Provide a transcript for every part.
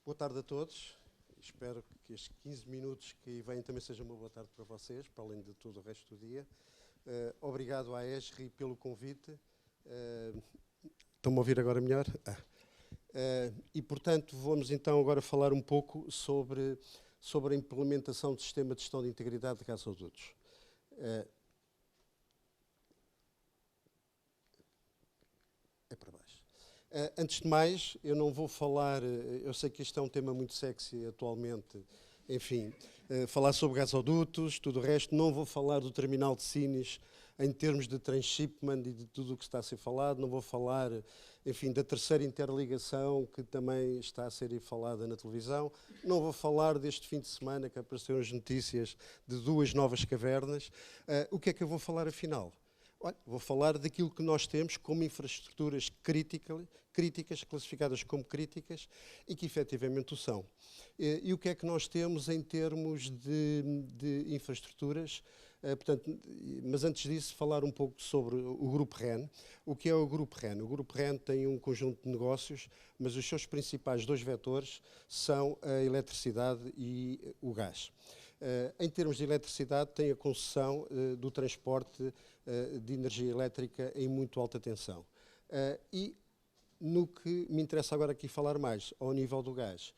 Boa tarde a todos. Espero que estes 15 minutos que aí vêm também sejam uma boa tarde para vocês, para além de todo o resto do dia. Obrigado à ESRI pelo convite. Estão-me a ouvir agora melhor? E, portanto, vamos então agora falar um pouco sobre a implementação do sistema de gestão de integridade de gasodutos. É para baixo. Antes de mais, eu não vou falar, eu sei que este é um tema muito sexy atualmente, enfim, falar sobre gasodutos, tudo o resto, não vou falar do terminal de Sines em termos de transshipment e de tudo o que está a ser falado, não vou falar, enfim, da terceira interligação que também está a ser falada na televisão, não vou falar deste fim de semana que apareceram as notícias de 2 novas cavernas. O que é que eu vou falar afinal? Olha, vou falar daquilo que nós temos como infraestruturas críticas, classificadas como críticas, e que efetivamente o são. E o que é que nós temos em termos de infraestruturas? Portanto, mas antes disso, falar um pouco sobre o Grupo REN. O que é o Grupo REN? O Grupo REN tem um conjunto de negócios, mas os seus principais 2 vetores são a eletricidade e o gás. Em termos de eletricidade, tem a concessão do transporte de energia elétrica em muito alta tensão. E no que me interessa agora aqui falar mais, ao nível do gás,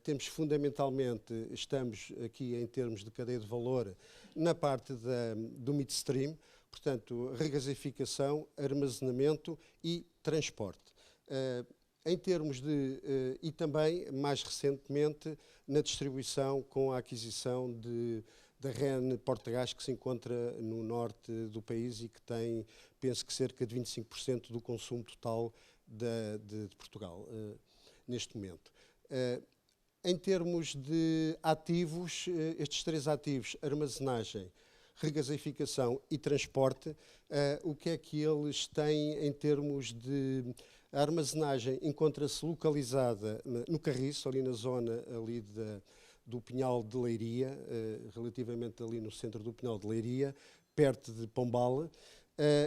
temos fundamentalmente, estamos aqui em termos de cadeia de valor, na parte do midstream, portanto, regasificação, armazenamento e transporte. Em termos de, e também, mais recentemente, na distribuição com a aquisição da REN Portagás, que se encontra no norte do país e que tem, penso que cerca de 25% do consumo total de Portugal, neste momento. Em termos de ativos, estes 3 ativos, armazenagem, regasificação e transporte, o que é que eles têm em termos de... A armazenagem encontra-se localizada no Carriço, ali na zona ali do Pinhal de Leiria, relativamente ali no centro do Pinhal de Leiria, perto de Pombal,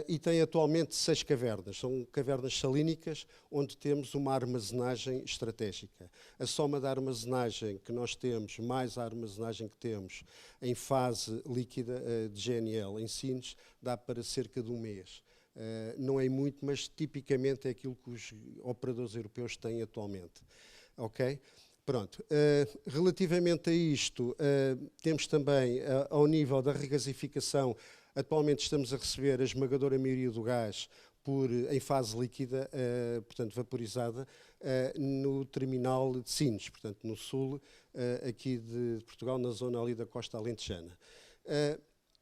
e tem atualmente 6 cavernas. São cavernas salínicas, onde temos uma armazenagem estratégica. A soma da armazenagem que nós temos, mais a armazenagem que temos em fase líquida de GNL em Sines, dá para cerca de 1 mês. Não é muito, mas tipicamente é aquilo que os operadores europeus têm atualmente. Ok? Pronto. Relativamente a isto, temos também, ao nível da regasificação, atualmente estamos a receber a esmagadora maioria do gás em fase líquida, portanto vaporizada, no terminal de Sines, portanto no sul aqui de Portugal, na zona ali da costa alentejana.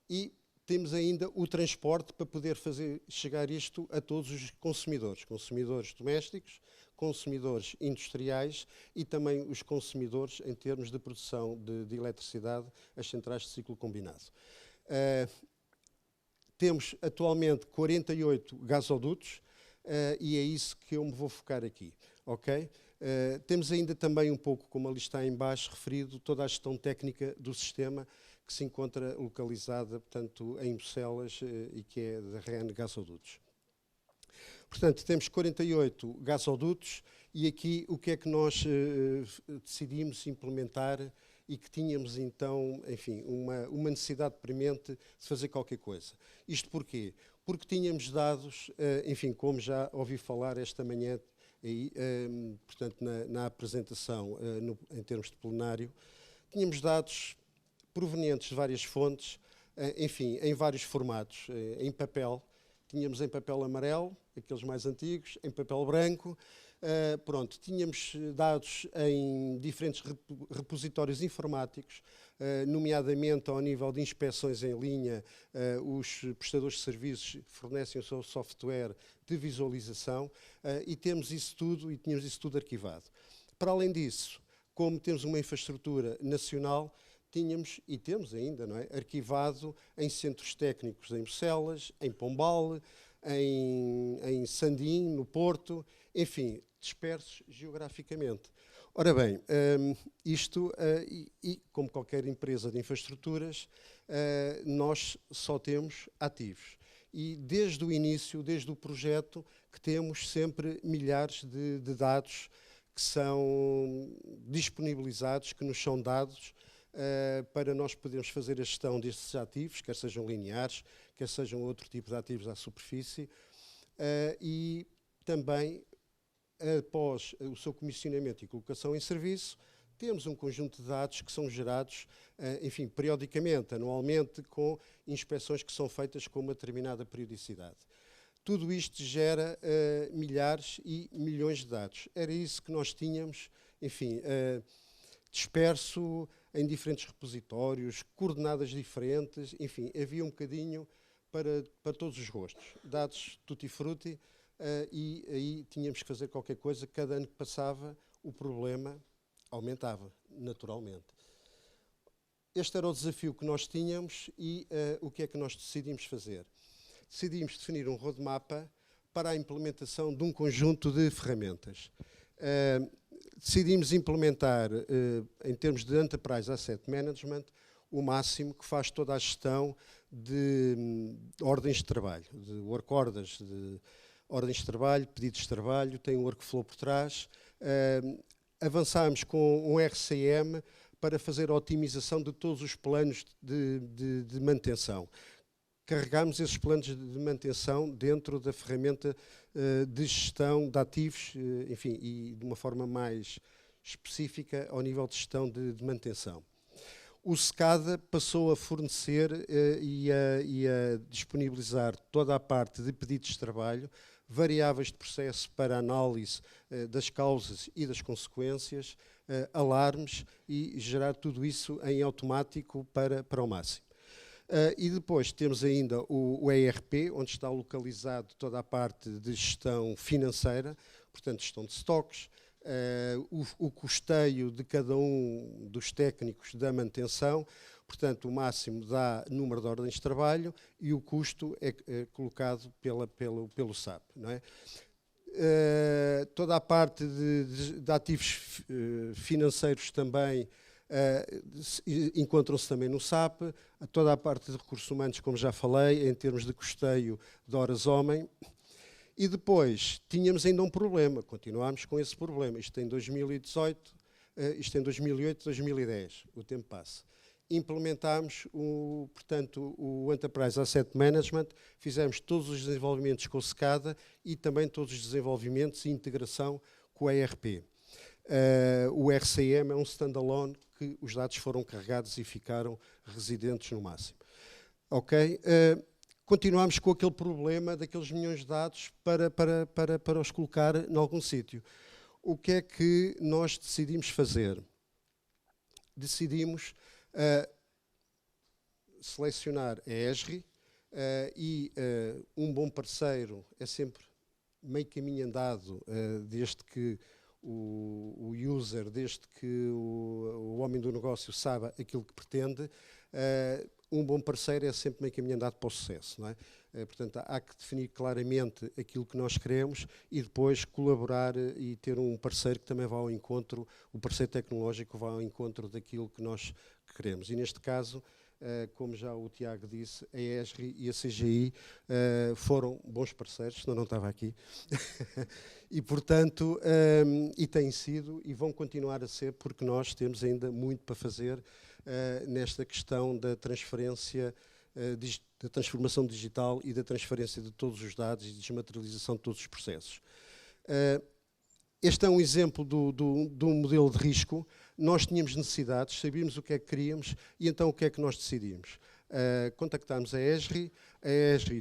E temos ainda o transporte para poder fazer chegar isto a todos os consumidores domésticos, consumidores industriais e também os consumidores em termos de produção de eletricidade, as centrais de ciclo combinado. Temos atualmente 48 gasodutos e é isso que eu me vou focar aqui, ok? Temos ainda também um pouco, como ali está em baixo referido, toda a gestão técnica do sistema que se encontra localizada, portanto, em Bucelas e que é da REN Gasodutos. Portanto, temos 48 gasodutos e aqui o que é que nós decidimos implementar e que tínhamos então, enfim, uma necessidade premente de fazer qualquer coisa. Isto porquê? Porque tínhamos dados, enfim, como já ouvi falar esta manhã, aí, portanto, na apresentação, em termos de plenário, tínhamos dados provenientes de várias fontes, enfim, em vários formatos, em papel. Tínhamos em papel amarelo, aqueles mais antigos, em papel branco. Pronto, tínhamos dados em diferentes repositórios informáticos, nomeadamente ao nível de inspeções em linha, os prestadores de serviços fornecem o seu software de visualização e temos isso tudo e tínhamos isso tudo arquivado. Para além disso, como temos uma infraestrutura nacional, tínhamos, e temos ainda, não é, arquivado em centros técnicos em Bucelas, em Pombal, em Sandim, no Porto, enfim, dispersos geograficamente. Ora bem, isto, e como qualquer empresa de infraestruturas, nós só temos ativos. E desde o início, desde o projeto, que temos sempre milhares de dados que são disponibilizados, que nos são dados para nós podermos fazer a gestão destes ativos, quer sejam lineares, quer sejam outro tipo de ativos à superfície, e também, após o seu comissionamento e colocação em serviço, temos um conjunto de dados que são gerados, enfim, periodicamente, anualmente, com inspeções que são feitas com uma determinada periodicidade. Tudo isto gera milhares e milhões de dados. Era isso que nós tínhamos, enfim, disperso em diferentes repositórios, coordenadas diferentes, enfim, havia um bocadinho para todos os gostos. Dados tutti-frutti, e aí tínhamos que fazer qualquer coisa. Cada ano que passava, o problema aumentava, naturalmente. Este era o desafio que nós tínhamos e o que é que nós decidimos fazer? Decidimos definir um roadmap para a implementação de um conjunto de ferramentas. Decidimos implementar, em termos de Enterprise Asset Management, o máximo que faz toda a gestão de ordens de trabalho, de work orders, de ordens de trabalho, pedidos de trabalho, tem um workflow por trás. Avançámos com um RCM para fazer a otimização de todos os planos de manutenção. Carregámos esses planos de manutenção dentro da ferramenta de gestão de ativos, enfim, e de uma forma mais específica ao nível de gestão de manutenção. O SCADA passou a fornecer e a disponibilizar toda a parte de pedidos de trabalho, variáveis de processo para análise das causas e das consequências, alarmes, e gerar tudo isso em automático para o máximo. E depois temos ainda o ERP, onde está localizado toda a parte de gestão financeira, portanto, gestão de estoques, o custeio de cada um dos técnicos da manutenção, portanto, o máximo dá número de ordens de trabalho e o custo é colocado pelo SAP. Não é? Toda a parte de ativos financeiros também encontram-se também no SAP, toda a parte de recursos humanos, como já falei, em termos de custeio de horas-homem. E depois tínhamos ainda um problema, continuámos com esse problema, isto em 2018, isto em 2008, 2010, o tempo passa. Implementámos, portanto, o Enterprise Asset Management, fizemos todos os desenvolvimentos com o SCADA e também todos os desenvolvimentos e integração com o ERP. O RCM é um standalone que os dados foram carregados e ficaram residentes no máximo. Ok? Continuámos com aquele problema daqueles milhões de dados para os colocar em algum sítio. O que é que nós decidimos fazer? Decidimos selecionar a ESRI e um bom parceiro é sempre meio caminho andado, desde que o user, desde que o homem do negócio saiba aquilo que pretende, um bom parceiro é sempre meio caminho andado para o sucesso. Não é? Portanto, há que definir claramente aquilo que nós queremos e depois colaborar e ter um parceiro que também vá ao encontro, o parceiro tecnológico vá ao encontro daquilo que nós queremos. E neste caso, como já o Tiago disse, a ESRI e a CGI foram bons parceiros, senão não estava aqui. E, portanto, e têm sido e vão continuar a ser, porque nós temos ainda muito para fazer nesta questão da transferência, da transformação digital e da transferência de todos os dados e desmaterialização de todos os processos. Este é um exemplo do modelo de risco. Nós tínhamos necessidades, sabíamos o que é que queríamos e então o que é que nós decidimos? Contactámos a ESRI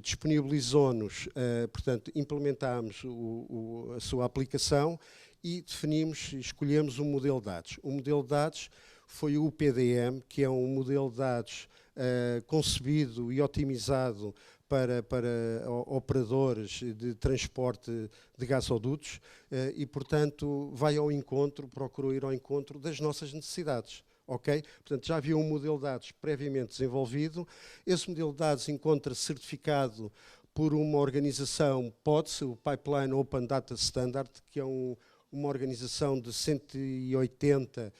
disponibilizou-nos, portanto, implementámos a sua aplicação e definimos, escolhemos um modelo de dados. O modelo de dados foi o PDM, que é um modelo de dados concebido e otimizado para operadores de transporte de gasodutos e, portanto, procurou ir ao encontro das nossas necessidades. Okay? Portanto, já havia um modelo de dados previamente desenvolvido. Esse modelo de dados encontra-se certificado por uma organização PODS, o Pipeline Open Data Standard, que é uma organização de 180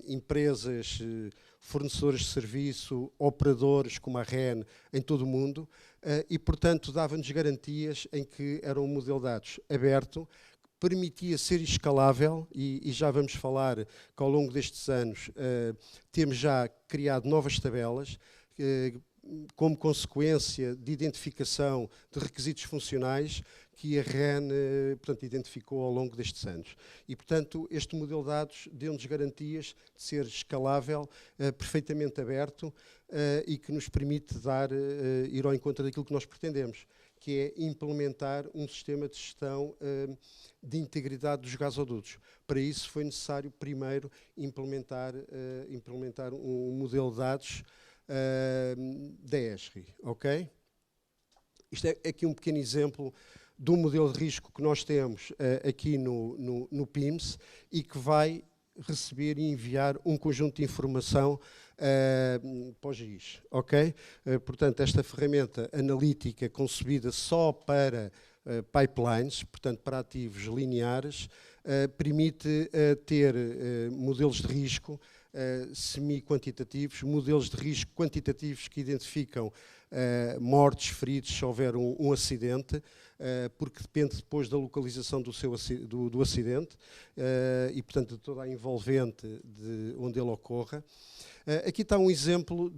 empresas, fornecedores de serviço, operadores como a REN em todo o mundo e, portanto, dava-nos garantias em que era um modelo de dados aberto, permitia ser escalável, e já vamos falar que ao longo destes anos temos já criado novas tabelas, como consequência de identificação de requisitos funcionais que a REN, portanto, identificou ao longo destes anos. E, portanto, este modelo de dados deu-nos garantias de ser escalável, perfeitamente aberto e que nos permite ir ao encontro daquilo que nós pretendemos, que é implementar um sistema de gestão de integridade dos gasodutos. Para isso foi necessário, primeiro, implementar um modelo de dados da ESRI, ok? Isto é aqui um pequeno exemplo do modelo de risco que nós temos aqui no PIMS e que vai receber e enviar um conjunto de informação para o GIS, ok? Portanto, esta ferramenta analítica concebida só para pipelines, portanto, para ativos lineares, permite ter modelos de risco semi-quantitativos, modelos de risco quantitativos que identificam mortes, feridos, se houver um acidente, porque depende depois da localização do acidente e, portanto, de toda a envolvente de onde ele ocorra. Aqui está um exemplo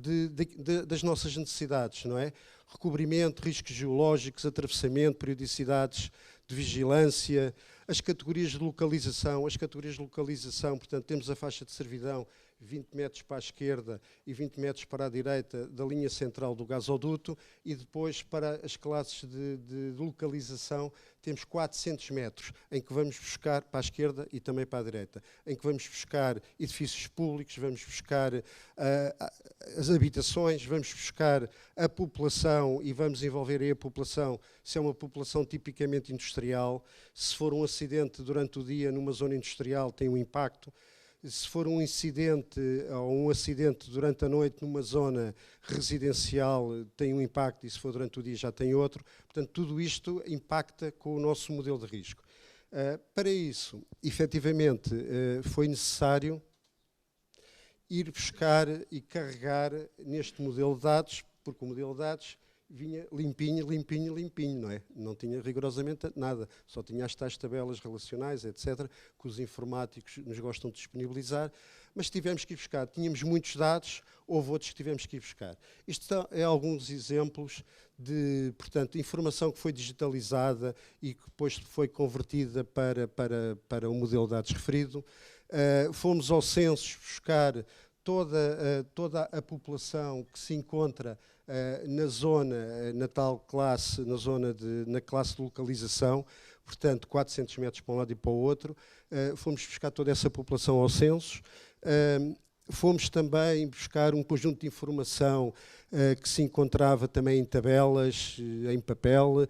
das nossas necessidades, não é? Recobrimento, riscos geológicos, atravessamento, periodicidades de vigilância, as categorias de localização. Portanto, temos a faixa de servidão 20 metros para a esquerda e 20 metros para a direita da linha central do gasoduto, e depois para as classes de localização temos 400 metros, em que vamos buscar para a esquerda e também para a direita, em que vamos buscar edifícios públicos, vamos buscar as habitações, vamos buscar a população e vamos envolver aí a população, se é uma população tipicamente industrial, se for um acidente durante o dia numa zona industrial tem um impacto, se for um incidente ou um acidente durante a noite numa zona residencial tem um impacto, e se for durante o dia já tem outro. Portanto, tudo isto impacta com o nosso modelo de risco. Para isso, efetivamente, foi necessário ir buscar e carregar neste modelo de dados, porque o modelo de dados vinha limpinho, não é? Não tinha rigorosamente nada, só tinha as tais tabelas relacionais, etc., que os informáticos nos gostam de disponibilizar, mas tivemos que ir buscar. Tínhamos muitos dados, houve outros que tivemos que ir buscar. Isto é alguns exemplos de, portanto, informação que foi digitalizada e que depois foi convertida para o modelo de dados referido. Fomos ao censo buscar toda a população que se encontra na zona, na tal classe, na classe de localização, portanto 400 metros para um lado e para o outro. Fomos buscar toda essa população ao censo. Fomos também buscar um conjunto de informação que se encontrava também em tabelas, em papel,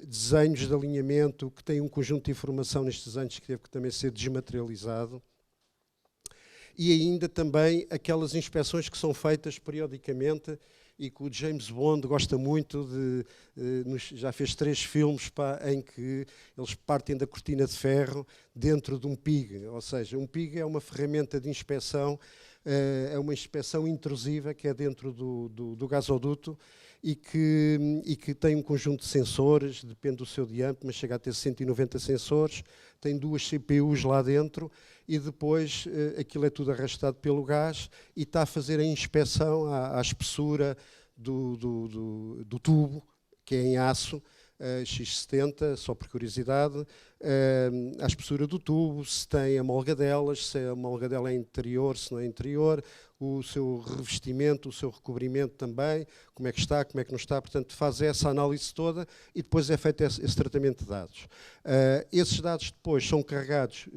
desenhos de alinhamento, que tem um conjunto de informação nestes desenhos que teve que também ser desmaterializado. E ainda também aquelas inspeções que são feitas periodicamente e que o James Bond gosta muito já fez 3 filmes em que eles partem da cortina de ferro dentro de um PIG, ou seja, um PIG é uma ferramenta de inspeção, é uma inspeção intrusiva que é dentro do gasoduto e que tem um conjunto de sensores, depende do seu diâmetro, mas chega a ter 190 sensores, tem 2 CPUs lá dentro e depois aquilo é tudo arrastado pelo gás e está a fazer a inspeção à espessura do tubo, que é em aço, X70, só por curiosidade, à espessura do tubo, se tem a molgadelas, se a molgadela é interior, se não é interior, o seu revestimento, o seu recobrimento também, como é que está, como é que não está, portanto faz essa análise toda e depois é feito esse tratamento de dados. Esses dados depois são carregados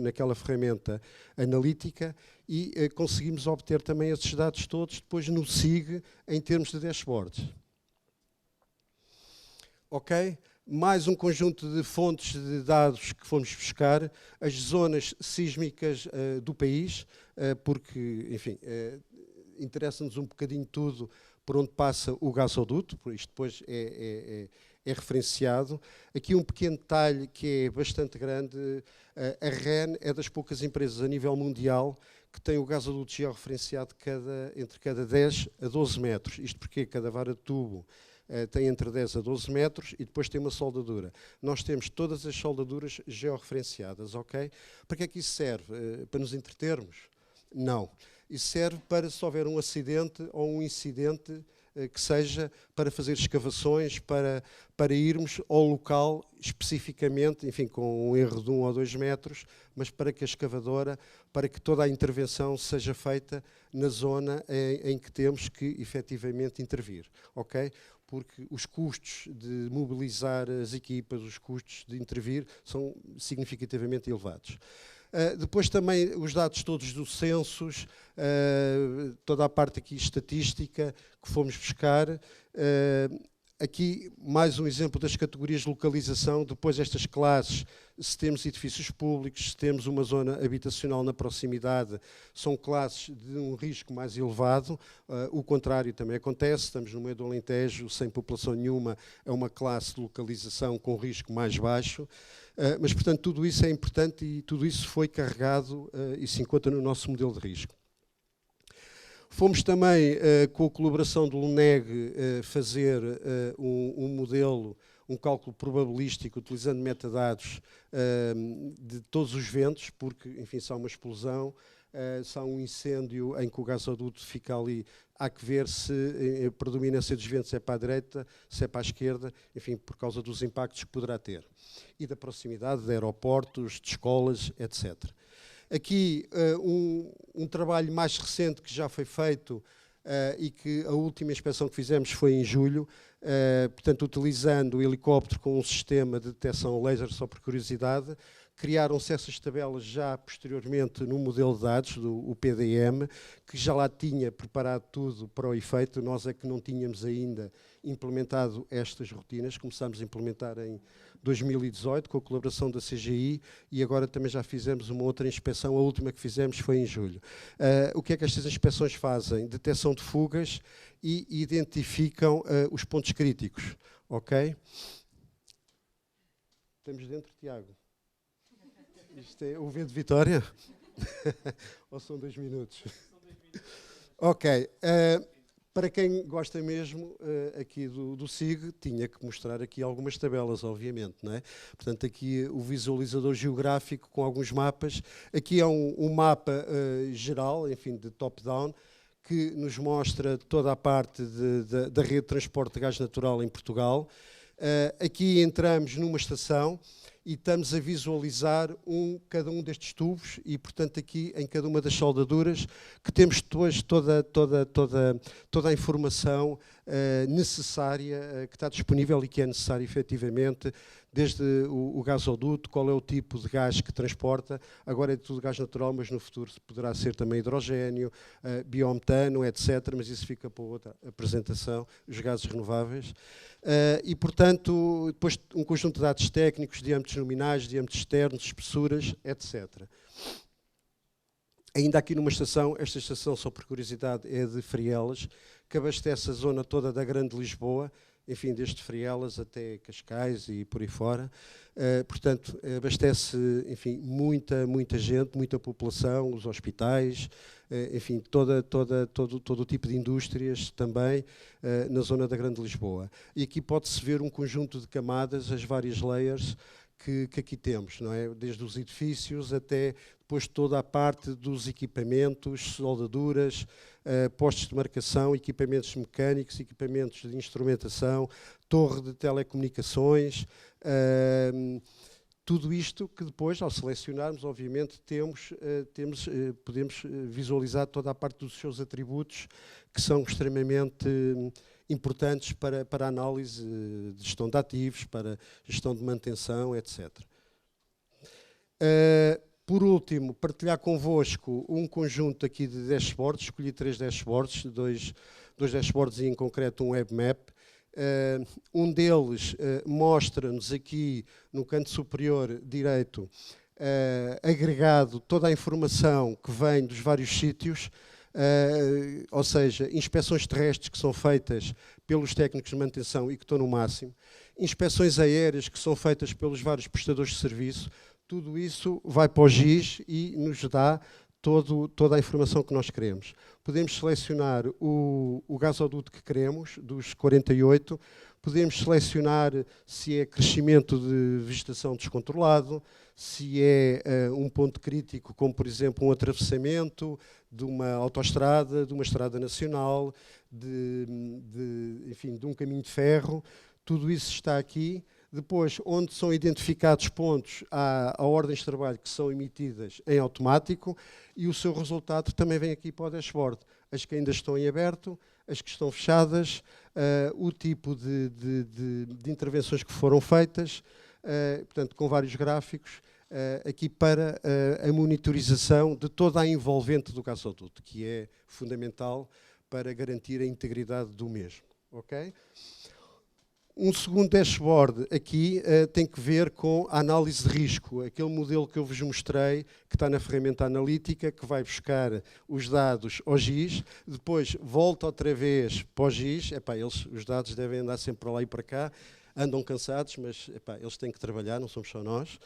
naquela ferramenta analítica e conseguimos obter também esses dados todos depois no SIG em termos de dashboards. Ok? Mais um conjunto de fontes de dados que fomos buscar, as zonas sísmicas do país, porque, enfim, interessa-nos um bocadinho tudo por onde passa o gasoduto, por isto depois é referenciado. Aqui um pequeno detalhe que é bastante grande, a REN é das poucas empresas a nível mundial que tem o gasoduto georreferenciado entre cada 10 a 12 metros. Isto porque cada vara de tubo tem entre 10 a 12 metros e depois tem uma soldadura. Nós temos todas as soldaduras georreferenciadas, ok? Para que é que isso serve? Para nos entretermos? Não. Isso serve para, se houver um acidente ou um incidente, que seja para fazer escavações, para irmos ao local especificamente, enfim, com um erro de 1 ou 2 metros, mas para que a escavadora, para que toda a intervenção seja feita na zona em que temos que efetivamente intervir, ok? Porque os custos de mobilizar as equipas, os custos de intervir são significativamente elevados. Depois também os dados todos dos censos, toda a parte aqui estatística que fomos buscar. Aqui mais um exemplo das categorias de localização, depois estas classes, se temos edifícios públicos, se temos uma zona habitacional na proximidade, são classes de um risco mais elevado, o contrário também acontece, estamos no meio do Alentejo, sem população nenhuma, é uma classe de localização com risco mais baixo, mas portanto tudo isso é importante e tudo isso foi carregado e se encontra no nosso modelo de risco. Fomos também, com a colaboração do LUNEG, fazer um modelo, um cálculo probabilístico, utilizando metadados de todos os ventos, porque, enfim, se há uma explosão, se há um incêndio em que o gasoduto fica ali, há que ver se a predominância dos ventos é para a direita, se é para a esquerda, enfim, por causa dos impactos que poderá ter. E da proximidade de aeroportos, de escolas, etc. Aqui um trabalho mais recente que já foi feito e que a última inspeção que fizemos foi em julho, portanto, utilizando o helicóptero com um sistema de detecção laser, só por curiosidade, criaram-se essas tabelas já posteriormente no modelo de dados, do PDM, que já lá tinha preparado tudo para o efeito, nós é que não tínhamos ainda implementado estas rotinas, começámos a implementar em 2018 com a colaboração da CGI e agora também já fizemos uma outra inspeção, a última que fizemos foi em julho. O que é que estas inspeções fazem? Detecção de fugas e identificam os pontos críticos, ok? Estamos dentro, Tiago? Isto é o V de Vitória? Ou são 2 minutos? Ok. Para quem gosta mesmo aqui do SIG, tinha que mostrar aqui algumas tabelas, obviamente, não é? Portanto, aqui o visualizador geográfico com alguns mapas. Aqui é um mapa geral, enfim, de top-down, que nos mostra toda a parte da rede de transporte de gás natural em Portugal. Aqui entramos numa estação e estamos a visualizar cada um destes tubos e, portanto, aqui em cada uma das soldaduras que temos depois toda a informação necessária que está disponível e que é necessária efetivamente, desde o gasoduto, qual é o tipo de gás que transporta, agora é tudo gás natural, mas no futuro poderá ser também hidrogénio, biometano, etc., mas isso fica para outra apresentação, os gases renováveis. E, portanto, depois um conjunto de dados técnicos, diâmetros nominais, diâmetros externos, espessuras, etc. Ainda aqui numa estação, esta estação, só por curiosidade, é de Frielas, que abastece a zona toda da Grande Lisboa, enfim, desde Frielas até Cascais e por aí fora. Portanto, abastece, enfim, muita gente, muita população, os hospitais, enfim, todo o tipo de indústrias também na zona da Grande Lisboa. E aqui pode-se ver um conjunto de camadas, as várias layers que aqui temos, não é? Desde os edifícios até depois toda a parte dos equipamentos, soldaduras, postos de marcação, equipamentos mecânicos, equipamentos de instrumentação, torre de telecomunicações, tudo isto que depois, ao selecionarmos, obviamente, podemos visualizar toda a parte dos seus atributos que são extremamente importantes para a análise de gestão de ativos, para gestão de manutenção, etc. Por último, partilhar convosco um conjunto aqui de dashboards, escolhi 3 dashboards, dois dashboards e em concreto um web map. Um deles mostra-nos aqui no canto superior direito agregado toda a informação que vem dos vários sítios, ou seja, inspeções terrestres que são feitas pelos técnicos de manutenção e que estão no máximo, inspeções aéreas que são feitas pelos vários prestadores de serviço, tudo isso vai para o GIS e nos dá toda a informação que nós queremos. Podemos selecionar o gasoduto que queremos, dos 48, podemos selecionar se é crescimento de vegetação descontrolado, se é um ponto crítico, como por exemplo um atravessamento de uma autoestrada, de uma estrada nacional, enfim, de um caminho de ferro. Tudo isso está aqui. Depois, onde são identificados pontos, há ordens de trabalho que são emitidas em automático e o seu resultado também vem aqui para o dashboard. As que ainda estão em aberto, as que estão fechadas, o tipo de intervenções que foram feitas, portanto, com vários gráficos, aqui para a monitorização de toda a envolvente do gasoduto, que é fundamental para garantir a integridade do mesmo. Okay? Um segundo dashboard aqui tem que ver com a análise de risco, aquele modelo que eu vos mostrei, que está na ferramenta analítica, que vai buscar os dados ao GIS, depois volta outra vez para o GIS, os dados devem andar sempre para lá e para cá, andam cansados, mas eles têm que trabalhar, não somos só nós.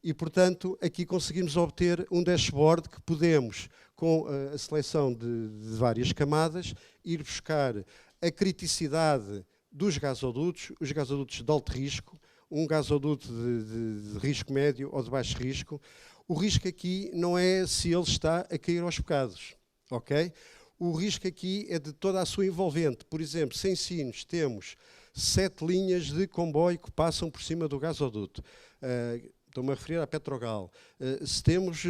E, portanto, aqui conseguimos obter um dashboard que podemos, com a seleção de várias camadas, ir buscar a criticidade dos gasodutos, os gasodutos de alto risco, um gasoduto de risco médio ou de baixo risco. O risco aqui não é se ele está a cair aos bocados, ok? O risco aqui é de toda a sua envolvente. Por exemplo, sem Sines temos 7 linhas de comboio que passam por cima do gasoduto. Estou-me a referir à Petrogal. Se temos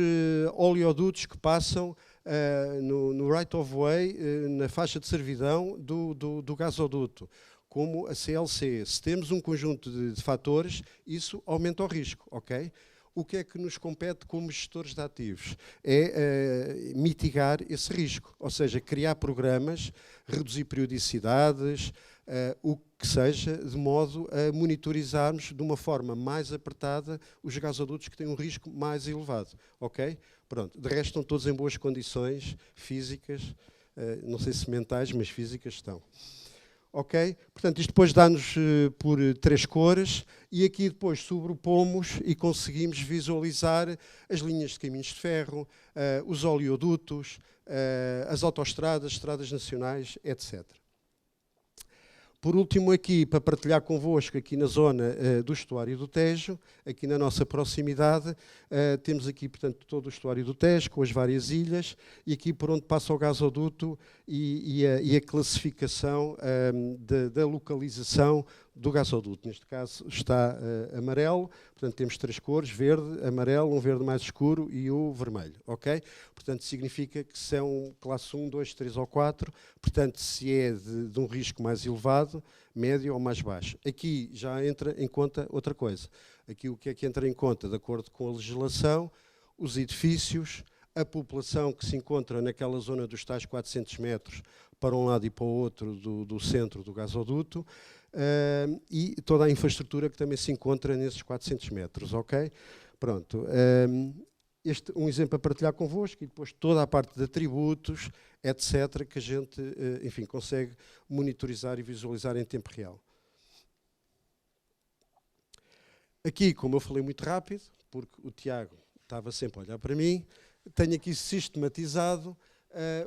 oleodutos que passam no right of way, na faixa de servidão do gasoduto, como a CLC. Se temos um conjunto de fatores, isso aumenta o risco, ok? O que é que nos compete como gestores de ativos? É mitigar esse risco, ou seja, criar programas, reduzir periodicidades, o que seja, de modo a monitorizarmos de uma forma mais apertada os gasodutos que têm um risco mais elevado, ok? Pronto, de resto estão todos em boas condições físicas, não sei se mentais, mas físicas estão. Ok? Portanto, isto depois dá-nos por 3 cores e aqui depois sobrepomos e conseguimos visualizar as linhas de caminhos de ferro, os oleodutos, as autoestradas, estradas nacionais, etc. Por último aqui, para partilhar convosco, aqui na zona do estuário do Tejo, aqui na nossa proximidade, temos aqui, portanto, todo o estuário do Tejo, com as várias ilhas, e aqui por onde passa o gasoduto e a classificação da localização do gasoduto. Neste caso está amarelo, portanto temos 3 cores, verde, amarelo, um verde mais escuro e o vermelho, ok? Portanto significa que são classe 1, 2, 3 ou 4, portanto se é de um risco mais elevado, médio ou mais baixo. Aqui já entra em conta outra coisa. Aqui o que é que entra em conta? De acordo com a legislação, os edifícios, a população que se encontra naquela zona dos tais 400 metros para um lado e para o outro do centro do gasoduto, e toda a infraestrutura que também se encontra nesses 400 metros, ok? Pronto. Um exemplo a partilhar convosco e depois toda a parte de atributos, etc., que a gente, enfim, consegue monitorizar e visualizar em tempo real. Aqui, como eu falei muito rápido, porque o Tiago estava sempre a olhar para mim, tenho aqui sistematizado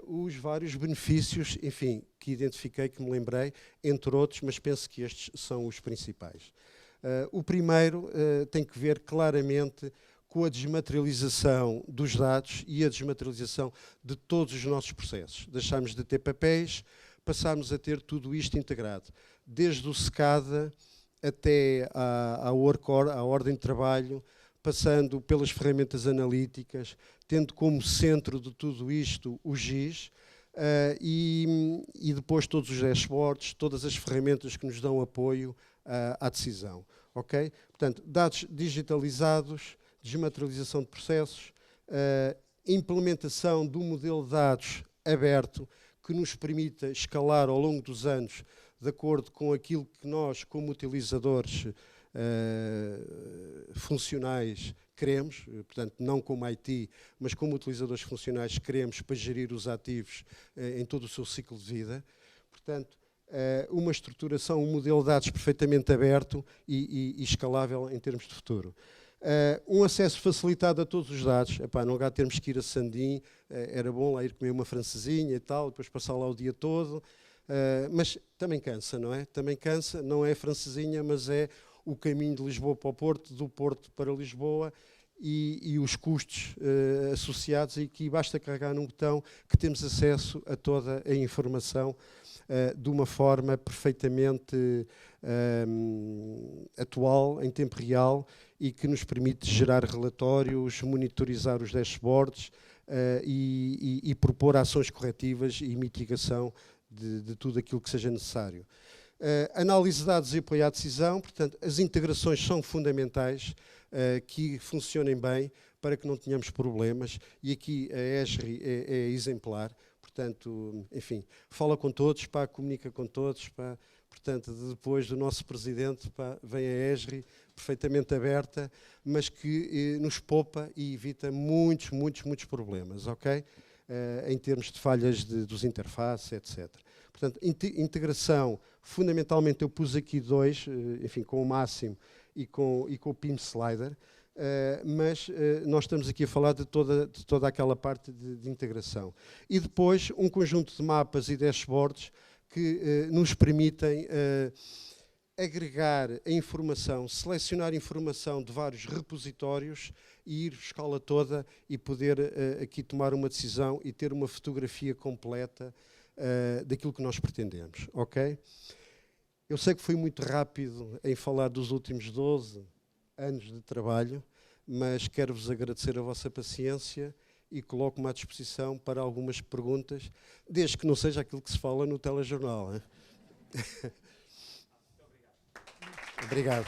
os vários benefícios, enfim, que identifiquei, que me lembrei, entre outros, mas penso que estes são os principais. O primeiro tem que ver claramente com a desmaterialização dos dados e a desmaterialização de todos os nossos processos. Deixámos de ter papéis, passámos a ter tudo isto integrado, desde o SCADA até à Workor, à ordem de trabalho, passando pelas ferramentas analíticas, tendo como centro de tudo isto o GIS, e depois todos os dashboards, todas as ferramentas que nos dão apoio à decisão. Okay? Portanto, dados digitalizados, desmaterialização de processos, implementação do modelo de dados aberto, que nos permita escalar ao longo dos anos, de acordo com aquilo que nós, como utilizadores funcionais, queremos, portanto, não como IT, mas como utilizadores funcionais, queremos para gerir os ativos em todo o seu ciclo de vida. Portanto, uma estruturação, um modelo de dados perfeitamente aberto e escalável em termos de futuro. Um acesso facilitado a todos os dados. Epá, não há termos que ir a Sandim, era bom lá ir comer uma francesinha e tal, depois passar lá o dia todo, mas também cansa, não é? Também cansa, não é francesinha, mas é o caminho de Lisboa para o Porto, do Porto para Lisboa, e os custos associados, e aqui basta carregar num botão que temos acesso a toda a informação de uma forma perfeitamente atual, em tempo real, e que nos permite gerar relatórios, monitorizar os dashboards e propor ações corretivas e mitigação de tudo aquilo que seja necessário. Análise de dados e apoio à decisão, portanto, as integrações são fundamentais, que funcionem bem para que não tenhamos problemas, e aqui a ESRI é exemplar, portanto, enfim, fala com todos, pá, comunica com todos, pá, portanto, depois do nosso presidente, pá, vem a ESRI perfeitamente aberta, mas que nos poupa e evita muitos problemas, ok? Em termos de falhas dos interfaces, etc. Portanto, integração, fundamentalmente eu pus aqui dois, enfim, com o Máximo e com o PIM Slider, mas nós estamos aqui a falar de toda aquela parte de integração. E depois um conjunto de mapas e dashboards que nos permitem agregar a informação, selecionar informação de vários repositórios e ir buscá-la toda e poder aqui tomar uma decisão e ter uma fotografia completa daquilo que nós pretendemos, ok? Eu sei que fui muito rápido em falar dos últimos 12 anos de trabalho, mas quero-vos agradecer a vossa paciência e coloco-me à disposição para algumas perguntas, desde que não seja aquilo que se fala no telejornal. Obrigado.